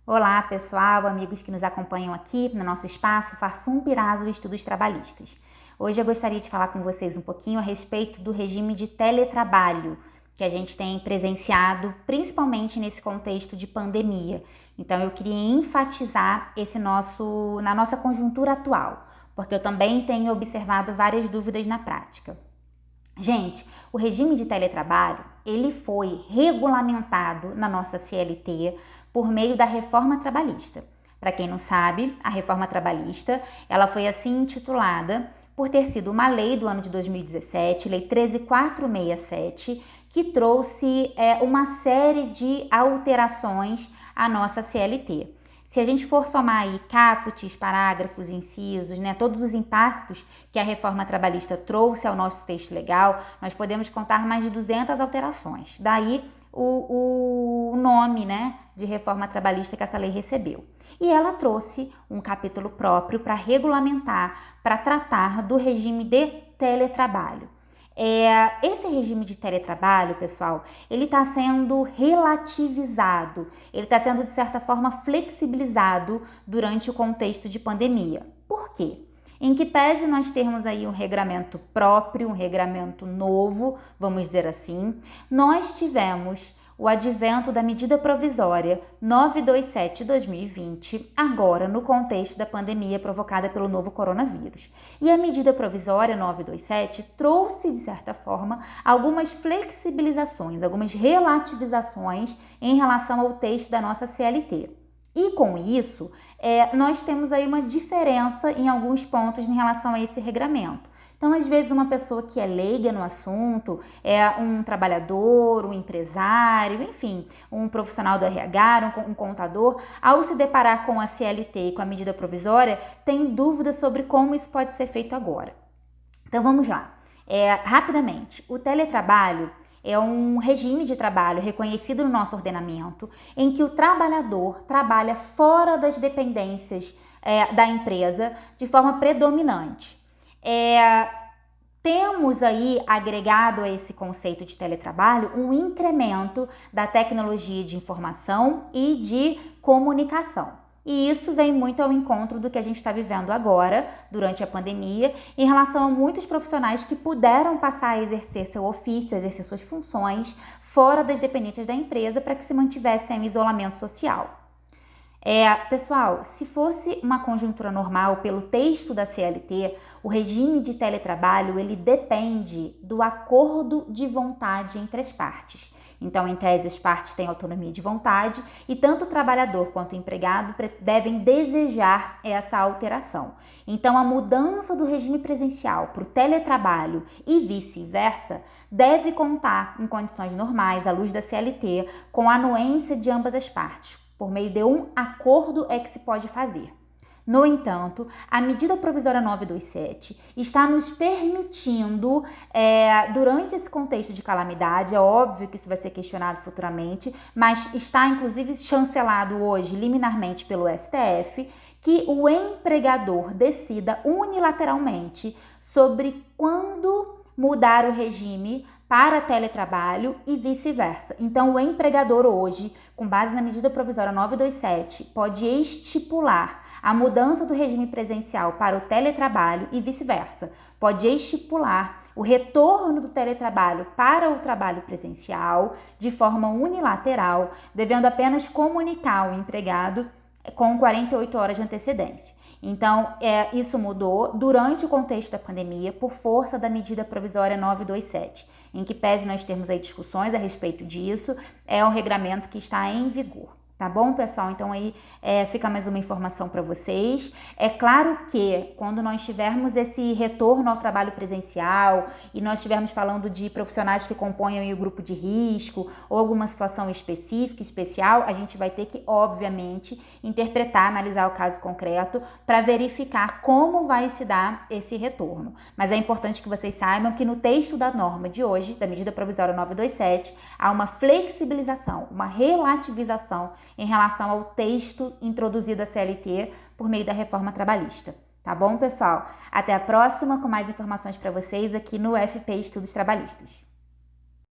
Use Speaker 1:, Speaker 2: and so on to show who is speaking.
Speaker 1: Olá pessoal, amigos que nos acompanham aqui no nosso espaço Farsum Pirazo Estudos Trabalhistas. Hoje eu gostaria de falar com vocês um pouquinho a respeito do regime de teletrabalho que a gente tem presenciado, principalmente nesse contexto de pandemia. Então eu queria enfatizar na nossa conjuntura atual, porque eu também tenho observado várias dúvidas na prática. Gente, o regime de teletrabalho, ele foi regulamentado na nossa CLT por meio da reforma trabalhista. Para quem não sabe, a reforma trabalhista, ela foi assim intitulada por ter sido uma lei do ano de 2017, Lei 13.467, que trouxe uma série de alterações à nossa CLT. Se a gente for somar aí caput, parágrafos, incisos, todos os impactos que a reforma trabalhista trouxe ao nosso texto legal, nós podemos contar mais de 200 alterações. Daí o nome, de reforma trabalhista que essa lei recebeu. E ela trouxe um capítulo próprio para regulamentar, para tratar do regime de teletrabalho. Esse regime de teletrabalho, pessoal, ele está sendo relativizado, ele está sendo, de certa forma, flexibilizado durante o contexto de pandemia. Por quê? Em que pese nós termos aí um regramento próprio, um regramento novo, vamos dizer assim, nós tivemos o advento da medida provisória 927/2020, agora no contexto da pandemia provocada pelo novo coronavírus. E a medida provisória 927 trouxe, de certa forma, algumas flexibilizações, algumas relativizações em relação ao texto da nossa CLT. E com isso, nós temos aí uma diferença em alguns pontos em relação a esse regramento. Então, às vezes, uma pessoa que é leiga no assunto, um trabalhador, um empresário, enfim, um profissional do RH, um contador, ao se deparar com a CLT e com a medida provisória, tem dúvida sobre como isso pode ser feito agora. Então, vamos lá. Rapidamente, o teletrabalho é um regime de trabalho reconhecido no nosso ordenamento em que o trabalhador trabalha fora das dependências da empresa de forma predominante. Temos aí agregado a esse conceito de teletrabalho um incremento da tecnologia de informação e de comunicação. E isso vem muito ao encontro do que a gente está vivendo agora, durante a pandemia, em relação a muitos profissionais que puderam passar a exercer seu ofício, a exercer suas funções fora das dependências da empresa para que se mantivessem em isolamento social. Pessoal, se fosse uma conjuntura normal pelo texto da CLT, o regime de teletrabalho ele depende do acordo de vontade entre as partes. Então, em tese, as partes têm autonomia de vontade e tanto o trabalhador quanto o empregado devem desejar essa alteração. Então, a mudança do regime presencial para o teletrabalho e vice-versa deve contar, em condições normais, à luz da CLT, com a anuência de ambas as partes. Por meio de um acordo é que se pode fazer. No entanto, a medida provisória 927 está nos permitindo, durante esse contexto de calamidade, é óbvio que isso vai ser questionado futuramente, mas está inclusive chancelado hoje liminarmente pelo STF, que o empregador decida unilateralmente sobre quando mudar o regime para teletrabalho e vice-versa. Então, o empregador hoje, com base na medida provisória 927, pode estipular a mudança do regime presencial para o teletrabalho e vice-versa. Pode estipular o retorno do teletrabalho para o trabalho presencial de forma unilateral, devendo apenas comunicar ao empregado com 48 horas de antecedência. Então, isso mudou durante o contexto da pandemia por força da medida provisória 927, em que pese nós termos aí discussões a respeito disso, é um regramento que está em vigor. Tá bom, pessoal? Então aí fica mais uma informação para vocês. É claro que quando nós tivermos esse retorno ao trabalho presencial e nós estivermos falando de profissionais que compõem o grupo de risco ou alguma situação específica, especial, a gente vai ter que, obviamente, interpretar, analisar o caso concreto para verificar como vai se dar esse retorno. Mas é importante que vocês saibam que no texto da norma de hoje, da medida provisória 927, há uma flexibilização, uma relativização em relação ao texto introduzido à CLT por meio da reforma trabalhista. Tá bom, pessoal? Até a próxima com mais informações para vocês aqui no FP Estudos Trabalhistas.